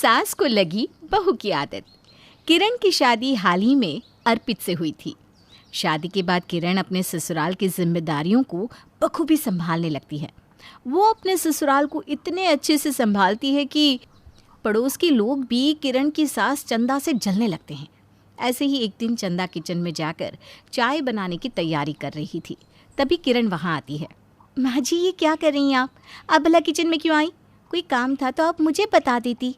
सास को लगी बहू की आदत। किरण की शादी हाल ही में अर्पित से हुई थी। शादी के बाद किरण अपने ससुराल की जिम्मेदारियों को बखूबी संभालने लगती है। वो अपने ससुराल को इतने अच्छे से संभालती है कि पड़ोस के लोग भी किरण की सास चंदा से जलने लगते हैं। ऐसे ही एक दिन चंदा किचन में जाकर चाय बनाने की तैयारी कर रही थी। तभी किरण वहाँ आती है। माँ जी, ये क्या कर रही हैं आप भला किचन में क्यों आई? कोई काम था तो आप मुझे बता देती।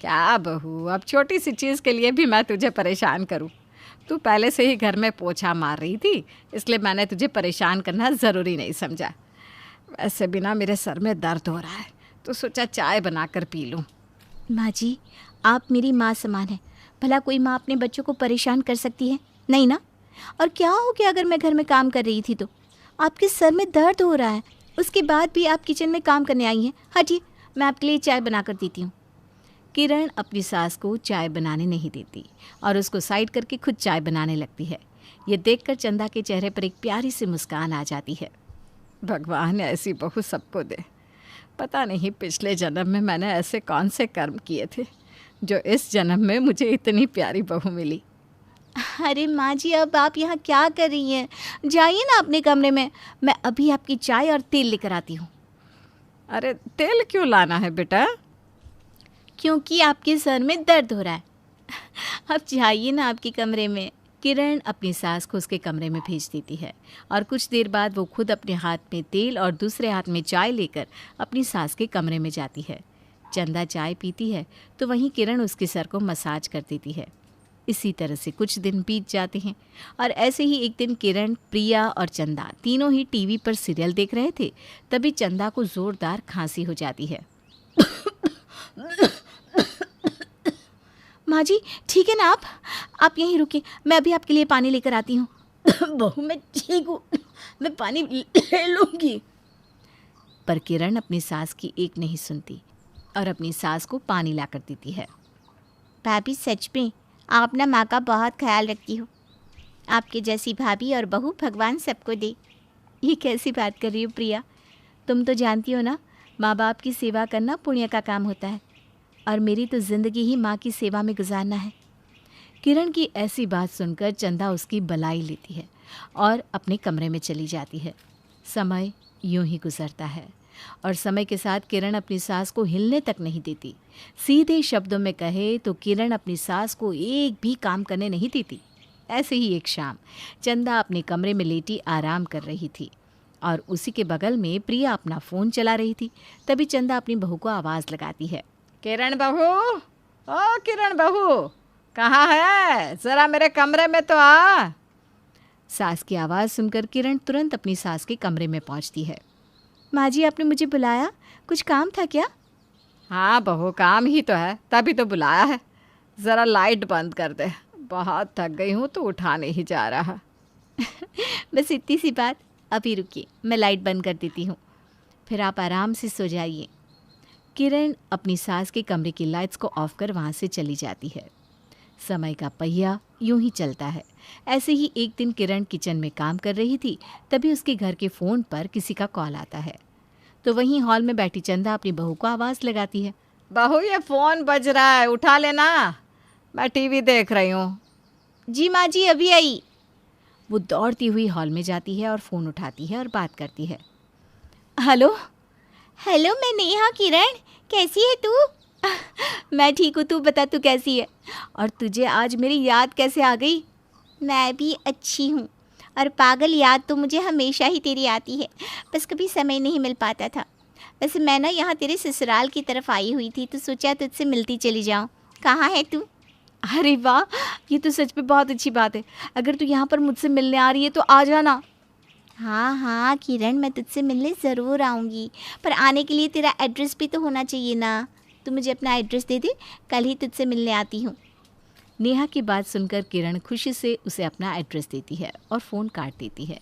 क्या बहू, अब छोटी सी चीज़ के लिए भी मैं तुझे परेशान करूं? तू पहले से ही घर में पोछा मार रही थी, इसलिए मैंने तुझे परेशान करना ज़रूरी नहीं समझा। वैसे भी ना मेरे सर में दर्द हो रहा है, तो सोचा चाय बनाकर पी लूं। माँ जी, आप मेरी माँ समान है। भला कोई माँ अपने बच्चों को परेशान कर सकती है? नहीं ना। और क्या हो गया अगर मैं घर में काम कर रही थी तो? आपके सर में दर्द हो रहा है, उसके बाद भी आप किचन में काम करने आई हैं। हटिए, मैं आपके लिए चाय बनाकर देती हूँ। किरण अपनी सास को चाय बनाने नहीं देती और उसको साइड करके खुद चाय बनाने लगती है। ये देखकर चंदा के चेहरे पर एक प्यारी सी मुस्कान आ जाती है। भगवान ऐसी बहू सबको दे। पता नहीं पिछले जन्म में मैंने ऐसे कौन से कर्म किए थे जो इस जन्म में मुझे इतनी प्यारी बहू मिली। अरे माँ जी, अब आप यहाँ क्या कर रही हैं? जाइए ना अपने कमरे में, मैं अभी आपकी चाय और तेल लेकर आती हूँ। अरे तेल क्यों लाना है बेटा? क्योंकि आपके सर में दर्द हो रहा है। अब जाइए ना आपके कमरे में। किरण अपनी सास को उसके कमरे में भेज देती है और कुछ देर बाद वो खुद अपने हाथ में तेल और दूसरे हाथ में चाय लेकर अपनी सास के कमरे में जाती है। चंदा चाय पीती है तो वहीं किरण उसके सर को मसाज कर देती है। इसी तरह से कुछ दिन बीत जाते हैं और ऐसे ही एक दिन किरण, प्रिया और चंदा तीनों ही टीवी पर सीरियल देख रहे थे। तभी चंदा को ज़ोरदार खांसी हो जाती है। माँ जी, ठीक है ना आप यहीं रुकिए, मैं अभी आपके लिए पानी लेकर आती हूँ। बहू, मैं ठीक हूँ, मैं पानी ले लूँगी। पर किरण अपनी सास की एक नहीं सुनती और अपनी सास को पानी लाकर देती है। भाभी, सच में आप ना माँ का बहुत ख्याल रखती हो। आपके जैसी भाभी और बहू भगवान सबको दे। ये कैसी बात कर रही हो प्रिया? तुम तो जानती हो ना, माँ बाप की सेवा करना पुण्य का काम होता है और मेरी तो ज़िंदगी ही माँ की सेवा में गुजारना है। किरण की ऐसी बात सुनकर चंदा उसकी बलाई लेती है और अपने कमरे में चली जाती है। समय यूं ही गुजरता है और समय के साथ किरण अपनी सास को हिलने तक नहीं देती। सीधे शब्दों में कहे तो किरण अपनी सास को एक भी काम करने नहीं देती। ऐसे ही एक शाम चंदा अपने कमरे में लेटी आराम कर रही थी और उसी के बगल में प्रिया अपना फ़ोन चला रही थी। तभी चंदा अपनी बहू को आवाज़ लगाती है। किरण बहू, ओ किरण बहू, कहाँ है? ज़रा मेरे कमरे में तो आ। सास की आवाज़ सुनकर किरण तुरंत अपनी सास के कमरे में पहुंचती है। माँ जी, आपने मुझे बुलाया? कुछ काम था क्या? हाँ बहू, काम ही तो है, तभी तो बुलाया है। ज़रा लाइट बंद कर दे, बहुत थक गई हूँ तो उठा नहीं जा रहा। बस इतनी सी बात, अभी रुकिए, मैं लाइट बंद कर देती हूँ, फिर आप आराम से सो जाइए। किरण अपनी सास के कमरे की लाइट्स को ऑफ कर वहाँ से चली जाती है। समय का पहिया यूं ही चलता है। ऐसे ही एक दिन किरण किचन में काम कर रही थी, तभी उसके घर के फ़ोन पर किसी का कॉल आता है। तो वहीं हॉल में बैठी चंदा अपनी बहू को आवाज़ लगाती है। बहू, ये फ़ोन बज रहा है, उठा लेना, मैं टीवी देख रही हूँ। जी माँ जी, अभी आई। वो दौड़ती हुई हॉल में जाती है और फ़ोन उठाती है और बात करती है। हेलो हेलो, मैं नेहा। किरण, कैसी है तू? मैं ठीक हूँ, तू बता, तू कैसी है? और तुझे आज मेरी याद कैसे आ गई? मैं भी अच्छी हूँ। और पागल, याद तो मुझे हमेशा ही तेरी आती है, बस कभी समय नहीं मिल पाता था। वैसे मैं ना यहाँ तेरे ससुराल की तरफ आई हुई थी तो सोचा तुझसे मिलती चली जाऊँ। कहाँ है तू? अरे वाह, ये तो सच में बहुत अच्छी बात है। अगर तू यहाँ पर मुझसे मिलने आ रही है तो आ जाना। हाँ हाँ किरण, मैं तुझसे मिलने ज़रूर आऊँगी, पर आने के लिए तेरा एड्रेस भी तो होना चाहिए ना। तू मुझे अपना एड्रेस दे दे, कल ही तुझसे मिलने आती हूँ। नेहा की बात सुनकर किरण खुशी से उसे अपना एड्रेस देती है और फ़ोन काट देती है।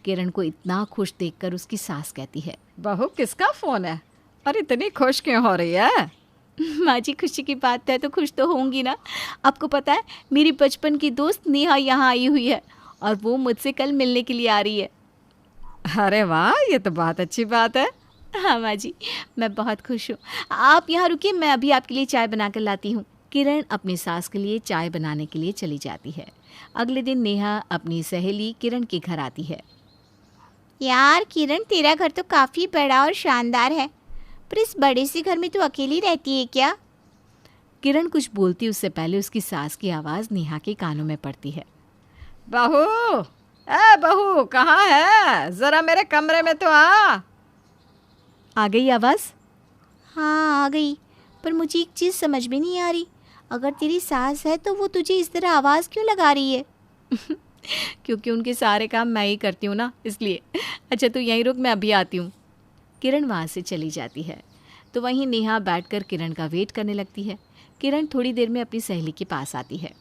किरण को इतना खुश देखकर उसकी सास कहती है। बहू, किसका फ़ोन है और इतनी खुश क्यों हो रही है? माँ जी, खुशी की बात है तो खुश तो होंगी ना। आपको पता है, मेरी बचपन की दोस्त नेहा यहाँ आई हुई है और वो मुझसे कल मिलने के लिए आ रही है। अरे वाह, ये तो बहुत अच्छी बात है। हाँ माँ जी, मैं बहुत खुश हूँ। आप यहाँ रुकिए, मैं अभी आपके लिए चाय बना कर लाती हूँ। किरण अपनी सास के लिए चाय बनाने के लिए चली जाती है। अगले दिन नेहा अपनी सहेली किरण के घर आती है। यार किरण, तेरा घर तो काफ़ी बड़ा और शानदार है, पर इस बड़े से घर में तू अकेली रहती है क्या? किरण कुछ बोलती उससे पहले उसकी सास की आवाज़ नेहा के कानों में पड़ती है। बहू, ए बहू, कहाँ है? ज़रा मेरे कमरे में तो आ गई आवाज़? हाँ आ गई, पर मुझे एक चीज़ समझ में नहीं आ रही। अगर तेरी सास है तो वो तुझे इस तरह आवाज़ क्यों लगा रही है? क्योंकि उनके सारे काम मैं ही करती हूँ ना, इसलिए। अच्छा तू यहीं रुक, मैं अभी आती हूँ। किरण वहाँ से चली जाती है तो वहीं नेहा बैठकर किरण का वेट करने लगती है। किरण थोड़ी देर में अपनी सहेली के पास आती है।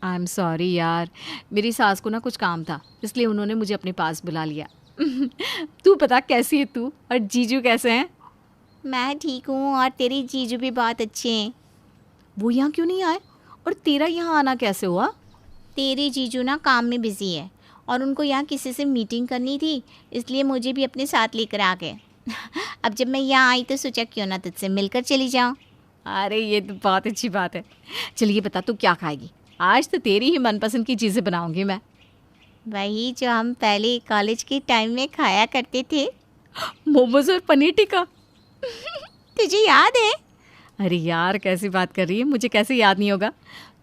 आई एम सॉरी यार, मेरी सास को ना कुछ काम था, इसलिए उन्होंने मुझे अपने पास बुला लिया। तू बता कैसी है तू, और जीजू कैसे हैं? मैं ठीक हूँ, और तेरी जीजू भी बहुत अच्छे हैं। वो यहाँ क्यों नहीं आए, और तेरा यहाँ आना कैसे हुआ? तेरे जीजू ना काम में बिज़ी है, और उनको यहाँ किसी से मीटिंग करनी थी, इसलिए मुझे भी अपने साथ लेकर आ गए। अब जब मैं यहाँ आई तो सोचा क्यों ना तुझसे मिलकर चली जाऊँ। अरे ये तो बहुत अच्छी बात है। चलिए बता तू क्या खाएगी? आज तो तेरी ही मनपसंद की चीज़ें बनाऊंगी मैं। वही जो हम पहले कॉलेज के टाइम में खाया करते थे, मोमोज और पनीर टिक्का। तुझे याद है? अरे यार कैसी बात कर रही है, मुझे कैसे याद नहीं होगा?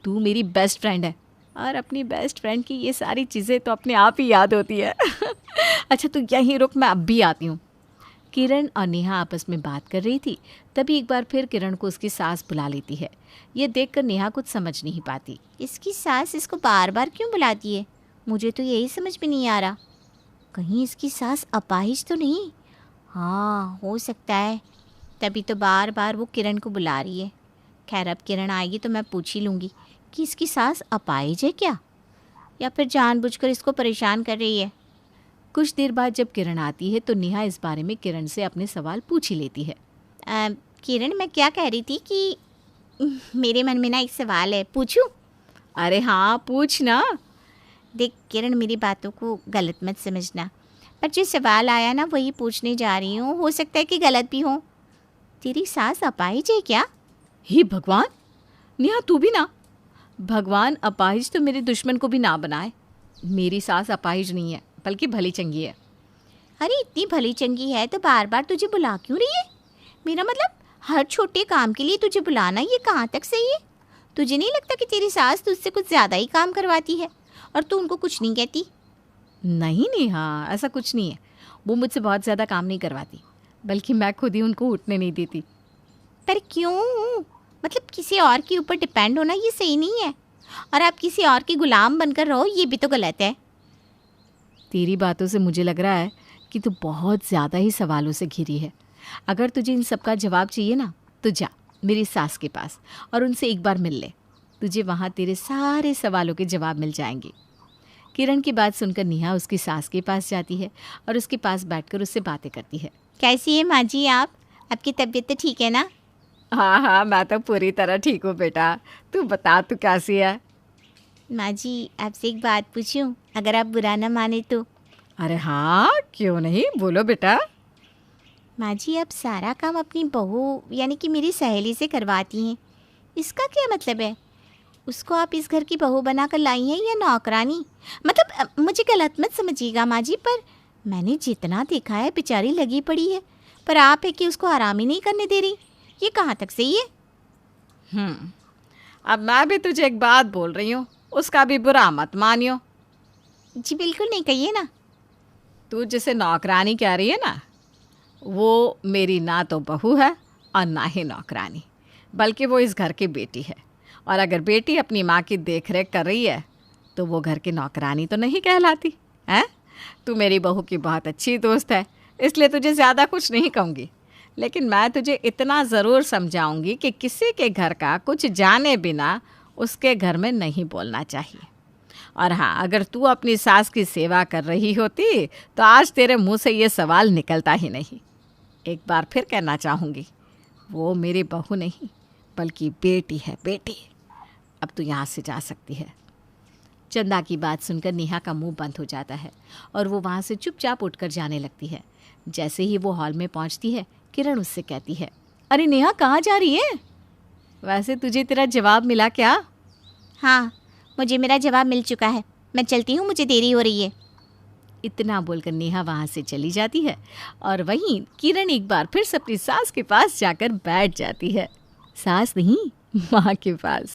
तू मेरी बेस्ट फ्रेंड है, और अपनी बेस्ट फ्रेंड की ये सारी चीज़ें तो अपने आप ही याद होती है। अच्छा तू यहीं रुक, मैं अब भी आती हूँ। किरण और नेहा आपस में बात कर रही थी, तभी एक बार फिर किरण को उसकी सास बुला लेती है। ये देखकर नेहा कुछ समझ नहीं पाती। इसकी सास इसको बार बार क्यों बुलाती है? मुझे तो यही समझ में नहीं आ रहा। कहीं इसकी सास अपाहिज तो नहीं? हाँ हो सकता है, तभी तो बार बार वो किरण को बुला रही है। खैर अब किरण आएगी तो मैं पूछ ही लूँगी कि इसकी सास अपाहिज है क्या, या फिर जानबूझकर इसको परेशान कर रही है। कुछ देर बाद जब किरण आती है तो नेहा इस बारे में किरण से अपने सवाल पूछ ही लेती है। किरण, मैं क्या कह रही थी कि मेरे मन में ना एक सवाल है, पूछूं? अरे हाँ पूछ ना। देख किरण, मेरी बातों को गलत मत समझना, पर जो सवाल आया ना वही पूछने जा रही हूँ। हो सकता है कि गलत भी हो। तेरी सास अपाहिज है क्या? हे भगवान, नेहा तू भी ना। भगवान अपाहिज तो मेरे दुश्मन को भी ना बनाए। मेरी सास अपाहिज नहीं है, बल्कि भली चंगी है। अरे इतनी भली चंगी है तो बार बार तुझे बुला क्यों रही है? मेरा मतलब हर छोटे काम के लिए तुझे बुलाना ये कहाँ तक सही है? तुझे नहीं लगता कि तेरी सास तुझसे कुछ ज़्यादा ही काम करवाती है और तू उनको कुछ नहीं कहती? नहीं नेहा, ऐसा कुछ नहीं है। वो मुझसे बहुत ज़्यादा काम नहीं करवाती, बल्कि मैं खुद ही उनको उठने नहीं देती। पर क्यों? मतलब किसी और के ऊपर डिपेंड होना ये सही नहीं है, और आप किसी और के गुलाम बनकर रहो ये भी तो गलत है। तेरी बातों से मुझे लग रहा है कि तू बहुत ज़्यादा ही सवालों से घिरी है। अगर तुझे इन सब का जवाब चाहिए ना तो जा मेरी सास के पास और उनसे एक बार मिल ले। तुझे वहाँ तेरे सारे सवालों के जवाब मिल जाएंगे। किरण की बात सुनकर नेहा उसकी सास के पास जाती है और उसके पास बैठकर उससे बातें करती है। कैसी है माँ जी आप? आपकी तबीयत तो ठीक है ना? हाँ हाँ, मैं तो पूरी तरह ठीक हूँ बेटा। तू बता, तू कैसी है? माँ जी आपसे एक बात पूछूं, अगर आप बुरा ना माने तो? अरे हाँ, क्यों नहीं, बोलो बेटा। माँ जी आप सारा काम अपनी बहू यानी कि मेरी सहेली से करवाती हैं, इसका क्या मतलब है? उसको आप इस घर की बहू बनाकर लाई हैं या नौकरानी? मतलब मुझे गलत मत समझिएगा माँ जी, पर मैंने जितना देखा है बेचारी लगी पड़ी है, पर आप है कि उसको आराम ही नहीं करने दे रही। ये कहाँ तक सही है? अब मैं भी तुझे एक बात बोल रही हूँ, उसका भी बुरा मत मानियो। जी बिल्कुल नहीं, कहिए ना। तू जिसे नौकरानी कह रही है ना, वो मेरी ना तो बहू है और ना ही नौकरानी, बल्कि वो इस घर की बेटी है। और अगर बेटी अपनी माँ की देखरेख कर रही है तो वो घर की नौकरानी तो नहीं कहलाती है। तू मेरी बहू की बहुत अच्छी दोस्त है, इसलिए तुझे ज़्यादा कुछ नहीं कहूँगी, लेकिन मैं तुझे इतना ज़रूर समझाऊंगी कि किसी के घर का कुछ जाने बिना उसके घर में नहीं बोलना चाहिए। और हाँ, अगर तू अपनी सास की सेवा कर रही होती तो आज तेरे मुंह से ये सवाल निकलता ही नहीं। एक बार फिर कहना चाहूँगी, वो मेरी बहू नहीं बल्कि बेटी है, बेटी। अब तू यहाँ से जा सकती है। चंदा की बात सुनकर नेहा का मुंह बंद हो जाता है और वो वहाँ से चुपचाप उठकर जाने लगती है। जैसे ही वो हॉल में पहुंचती है, किरण उससे कहती है, अरे नेहा कहाँ जा रही है? वैसे तुझे तेरा जवाब मिला क्या? हाँ, मुझे मेरा जवाब मिल चुका है। मैं चलती हूँ, मुझे देरी हो रही है। इतना बोलकर नेहा वहाँ से चली जाती है और वहीं किरण एक बार फिर से अपनी सास के पास जाकर बैठ जाती है। सास नहीं, माँ के पास।